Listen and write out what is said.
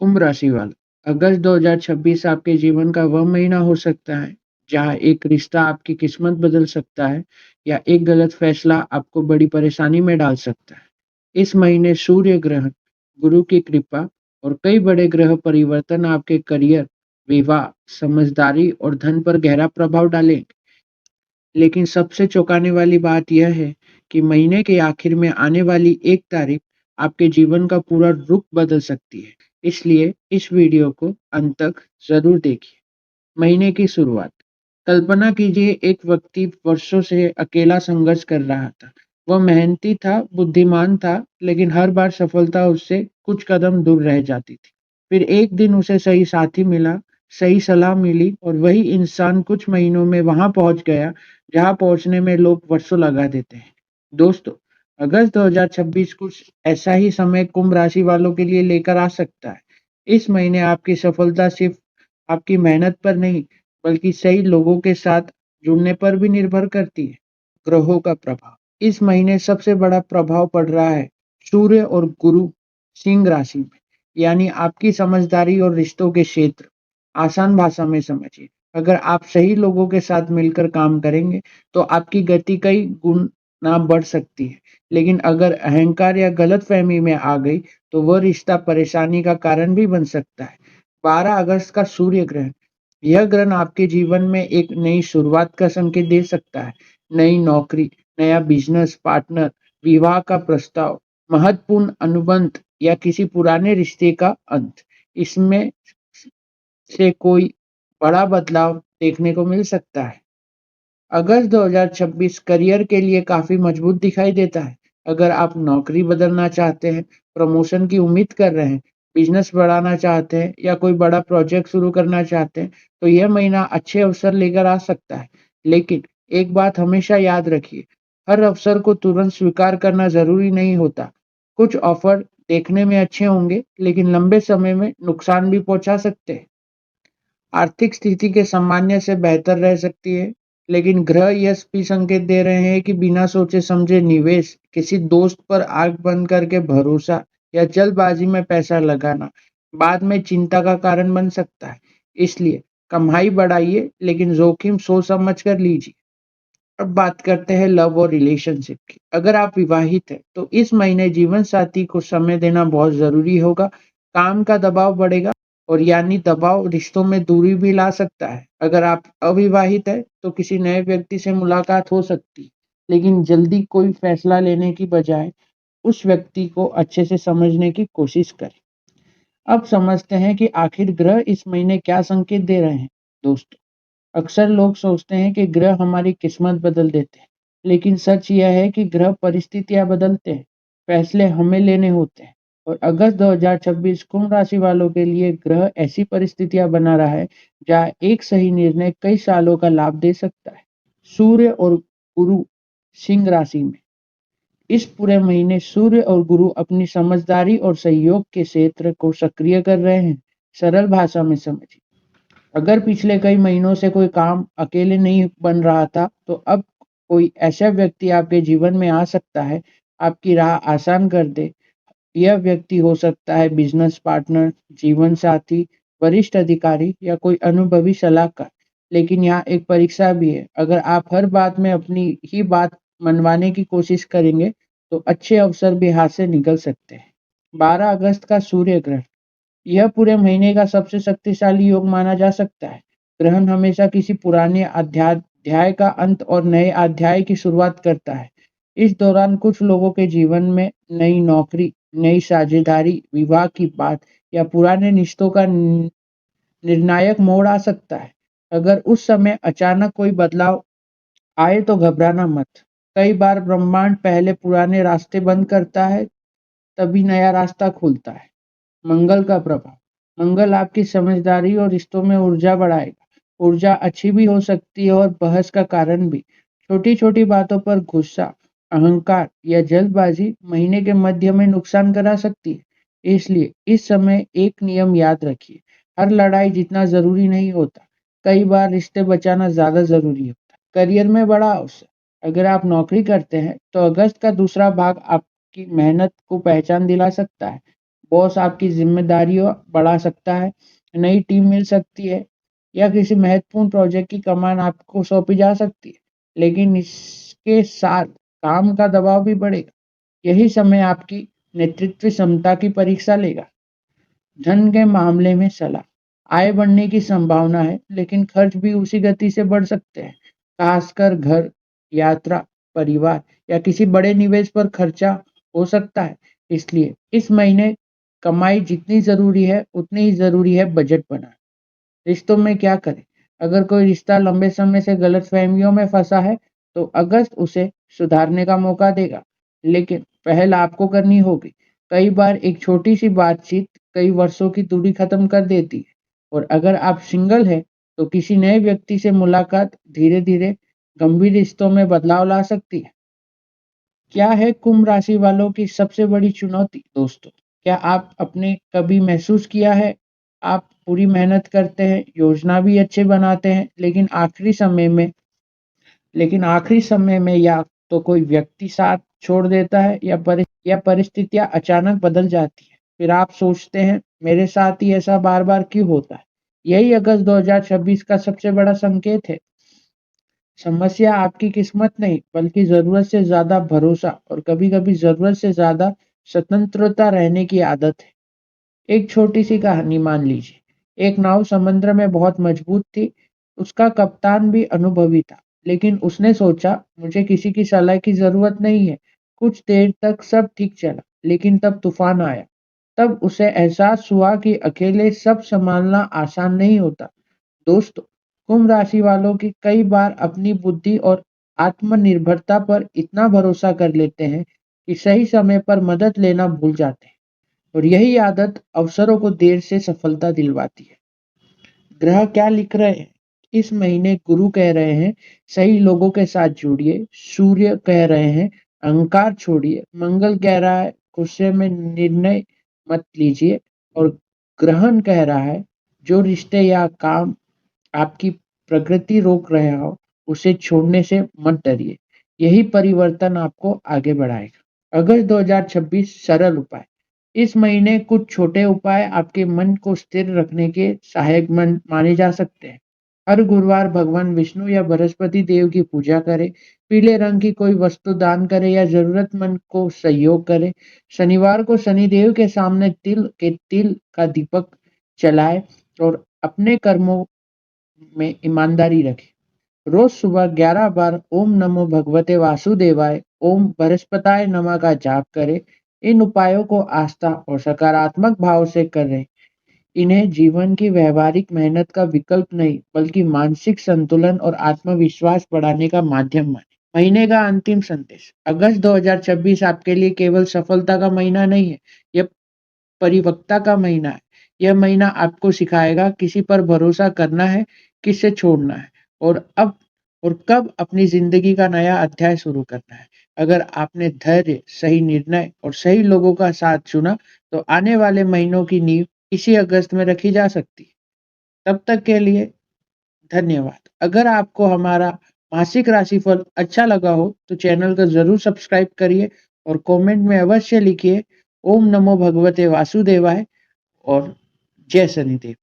कुंभ राशि वाला अगस्त 2026 आपके जीवन का वह महीना हो सकता है जहां एक रिश्ता आपकी किस्मत बदल सकता है या एक गलत फैसला आपको बड़ी परेशानी में डाल सकता है। इस महीने सूर्य ग्रहण, गुरु की कृपा और कई बड़े ग्रह परिवर्तन आपके करियर, विवाह, समझदारी और धन पर गहरा प्रभाव डालेंगे। लेकिन सबसे चौंकाने वाली बात यह है कि महीने के आखिर में आने वाली एक तारीख आपके जीवन का पूरा रुख बदल सकती है। इसलिए इस वीडियो को अंत तक जरूर देखिए। महीने की शुरुआत। कल्पना कीजिए एक व्यक्ति वर्षों से अकेला संघर्ष कर रहा था। वह मेहनती था, बुद्धिमान था, लेकिन हर बार सफलता उससे कुछ कदम दूर रह जाती थी। फिर एक दिन उसे सही साथी मिला, सही सलाह मिली और वही इंसान कुछ महीनों में वहां पहुंच गया जहां पहुंचने में लोग वर्षों लगा देते हैं। दोस्तों, अगस्त 2026 कुछ ऐसा ही समय कुंभ राशि वालों के लिए लेकर आ सकता है। इस महीने आपकी सफलता सिर्फ आपकी मेहनत पर नहीं, बल्कि सही लोगों के साथ जुड़ने पर भी निर्भर करती है। ग्रहों का प्रभाव। इस महीने सबसे बड़ा प्रभाव पड़ रहा है सूर्य और गुरु सिंह राशि में, यानी आपकी समझदारी और रिश्तों के क्षेत्र। आसान भाषा में समझिए, अगर आप सही लोगों के साथ मिलकर काम करेंगे तो आपकी गति कई गुना बढ़ सकती है। लेकिन अगर अहंकार या गलतफहमी में आ गई तो वह रिश्ता परेशानी का कारण भी बन सकता है। 12 अगस्त का सूर्य ग्रहण। यह ग्रहण आपके जीवन में एक नई शुरुआत का संकेत दे सकता है। नई नौकरी, नया बिजनेस पार्टनर, विवाह का प्रस्ताव, महत्वपूर्ण अनुबंध या किसी पुराने रिश्ते का अंत। इसमें से कोई बड़ा बदलाव देखने को मिल सकता है। अगस्त 2026 करियर के लिए काफी मजबूत दिखाई देता है। अगर आप नौकरी बदलना चाहते हैं, प्रमोशन की उम्मीद कर रहे हैं, बिजनेस बढ़ाना चाहते हैं या कोई बड़ा प्रोजेक्ट शुरू करना चाहते हैं, तो यह महीना अच्छे अवसर लेकर आ सकता है। लेकिन एक बात हमेशा याद रखिए, हर अवसर को तुरंत स्वीकार करना जरूरी नहीं होता। कुछ ऑफर देखने में अच्छे होंगे, लेकिन लंबे समय में नुकसान भी पहुंचा सकते हैं। आर्थिक स्थिति के सामान्य से बेहतर रह सकती है, लेकिन ग्रह यह भी संकेत दे रहे हैं कि बिना सोचे समझे निवेश, किसी दोस्त पर आंख बंद करके भरोसा या जल्दबाजी में पैसा लगाना बाद में चिंता का कारण बन सकता है। इसलिए कमाई बढ़ाइए, लेकिन जोखिम सोच समझ कर लीजिए। अब बात करते हैं लव और रिलेशनशिप की। अगर आप विवाहित हैं तो इस महीने जीवन साथी को समय देना बहुत जरूरी होगा। काम का दबाव बढ़ेगा और यानी दबाव रिश्तों में दूरी भी ला सकता है। अगर आप अविवाहित है तो किसी नए व्यक्ति से मुलाकात हो सकती है, लेकिन जल्दी कोई फैसला लेने की बजाय उस व्यक्ति को अच्छे से समझने की कोशिश करें। अब समझते हैं कि आखिर ग्रह इस महीने क्या संकेत दे रहे हैं। दोस्तों, अक्सर लोग सोचते हैं कि ग्रह हमारी किस्मत बदल देते हैं, लेकिन सच यह है कि ग्रह परिस्थितियां बदलते हैं, फैसले हमें लेने होते हैं। और अगस्त 2026 कुंभ राशि वालों के लिए ग्रह ऐसी परिस्थितियां बना रहा है जहां एक सही निर्णय कई सालों का लाभ दे सकता है। सूर्य और गुरु सिंह राशि में। इस पूरे महीने सूर्य और गुरु अपनी समझदारी और सहयोग के क्षेत्र को सक्रिय कर रहे हैं। सरल भाषा में समझिए, अगर पिछले कई महीनों से कोई काम अकेले नहीं बन रहा था, तो अब कोई ऐसा व्यक्ति आपके जीवन में आ सकता है, आपकी राह आसान कर दे। यह व्यक्ति हो सकता है बिजनेस पार्टनर, जीवन साथी, वरिष्ठ अधिकारी या कोई अनुभवी सलाहकार। लेकिन यहाँ एक परीक्षा भी है। अगर आप हर बात में अपनी ही बात मनवाने की कोशिश करेंगे, तो अच्छे अवसर भी हाथ से निकल सकते हैं। 12 अगस्त का सूर्य ग्रहण। यह पूरे महीने का सबसे शक्तिशाली योग माना जा सकता है। ग्रहण हमेशा किसी पुराने अध्याय का अंत और नए अध्याय की शुरुआत करता है। इस दौरान कुछ लोगों के जीवन में नई नौकरी, नई साझेदारी, विवाह की बात या पुराने रिश्तों का निर्णायक मोड़ आ सकता है। अगर उस समय अचानक कोई बदलाव आए तो घबराना मत। कई बार ब्रह्मांड पहले पुराने रास्ते बंद करता है, तभी नया रास्ता खुलता है। मंगल का प्रभाव। मंगल आपकी समझदारी और रिश्तों में ऊर्जा बढ़ाएगा। ऊर्जा अच्छी भी हो सकती है और बहस का कारण भी। छोटी छोटी बातों पर गुस्सा, अहंकार या जल्दबाजी महीने के मध्य में नुकसान करा सकती है। इसलिए इस समय एक नियम याद रखिए, हर लड़ाई जितना जरूरी नहीं होता। कई बार रिश्ते बचाना ज्यादा जरूरी होता है। करियर में बड़ा अवसर। अगर आप नौकरी करते हैं तो अगस्त का दूसरा भाग आपकी मेहनत को पहचान दिला सकता है। बॉस आपकी ज़िम्मेदारियों बढ़ा सकता है, नई टीम मिल सकती है या किसी महत्वपूर्ण प्रोजेक्ट की कमान आपको सौंपी जा सकती है। लेकिन इसके साथ काम का दबाव भी बढ़ेगा। यही समय आपकी नेतृत्व क्षमता की परीक्षा लेगा। धन के मामले में सलाह, आय बढ़ने की संभावना है, लेकिन खर्च भी उसी गति से बढ़ सकते हैं। खासकर घर, यात्रा, परिवार या किसी बड़े निवेश पर खर्चा हो सकता है। इसलिए इस महीने कमाई जितनी ज़रूरी है, उतनी ही ज़रूरी है बजट बनाना। रिश्तों में क्या करें? अगर कोई रिश्ता लंबे समय से गलतफहमियों में फंसा है, तो अगस्त उसे सुधारने का मौका देगा। लेकिन पहल आपको करनी होगी। कई बार एक छोटी-सी बातचीत कई वर्षों की दूरी खत्म कर देती है। और अगर आप सिंगल हैं, तो किसी नए व्यक्ति से मुलाकात धीरे-धीरे गंभीर रिश्तों में बदलाव ला सकती है। क्या है कुंभ राशि वालों की सबसे बड़ी चुनौती दोस्तों? क्या आप अपने कभी महसूस किया है, आप पूरी मेहनत करते हैं, योजना भी अच्छे बनाते हैं, लेकिन आखिरी समय में या तो कोई व्यक्ति साथ छोड़ देता है या परिस्थितियाँ अचानक बदल जाती हैं। फिर आप सोचते हैं, मेरे साथ ही ऐसा बार-बार क्यों होता है? यही अगस्त 2026 का सबसे बड़ा संकेत है। समस्या आपकी किस्मत नहीं, बल्कि ज़रूरत से ज़्यादा भरोसा और कभी-कभी ज़रूरत से ज़्यादा स्वतंत्रता रहने की आदत है। एक छोटी-सी कहानी मान लीजिए। एक नाव समुद्र में बहुत मजबूत थी, उसका कप्तान भी अनुभवी था, लेकिन उसने सोचा, मुझे किसी की सलाह की ज़रूरत नहीं है। कुछ देर तक सब ठीक चला, लेकिन तब तूफान आया। तब उसे एहसास हुआ कि अकेले सब सँभालना आसान नहीं होता। दोस्तों, कुंभ राशि वालों की कई बार अपनी बुद्धि और आत्मनिर्भरता पर इतना भरोसा कर लेते हैं कि सही समय पर मदद लेना भूल जाते हैं और यही आदत अवसरों को देर से सफलता दिलवाती है। ग्रह क्या लिख रहे हैं? इस महीने गुरु कह रहे हैं, सही लोगों के साथ जुड़िए। सूर्य कह रहे हैं, अहंकार छोड़िए। मंगल कह रहा है, गुस्से में निर्णय मत लीजिए। और ग्रहण कह रहा है, जो रिश्ते या काम आपकी प्रगति रोक रहे हो, उसे छोड़ने से मत डरिए। यही परिवर्तन आपको आगे बढ़ाएगा। अगस्त 2026 सरल उपाय। इस महीने कुछ छोटे उपाय आपके मन को स्थिर रखने के सहायक माने जा सकते हैं। हर गुरुवार भगवान विष्णु या बृहस्पति देव की पूजा करें। पीले रंग की कोई वस्तु दान करें या जरूरतमंद को सहयोग करें। शनिवार को शनिदेव के सामने तिल का दीपक जलाएं और अपने कर्मों में ईमानदारी रखें। रोज सुबह 11 बार ओम नमो भगवते वासुदेवाय, ओम बृहस्पताय नमः का जाप करें। इन उपायों को आस्था और सकारात्मक भाव से करें। इन्हें जीवन की व्यवहारिक मेहनत का विकल्प नहीं, बल्कि मानसिक संतुलन और आत्मविश्वास बढ़ाने का माध्यम माने। महीने का अंतिम संदेश। अगस्त 2026 आपके लिए केवल सफलता का महीना नहीं है, यह परिपक्वता का महीना है। यह महीना आपको सिखाएगा किसी पर भरोसा करना है, किससे छोड़ना है और अब और कब अपनी ज़िंदगी का नया अध्याय शुरू करना है। अगर आपने धैर्य, सही निर्णय और सही लोगों का साथ चुना, तो आने वाले महीनों की नींव इसी अगस्त में रखी जा सकती है। तब तक के लिए धन्यवाद। अगर आपको हमारा मासिक राशिफल अच्छा लगा हो, तो चैनल को ज़रूर सब्सक्राइब करिए और कमेंट में अवश्य लिखिए, ओम नमो भगवते वासुदेवाय और जय शनिदेव।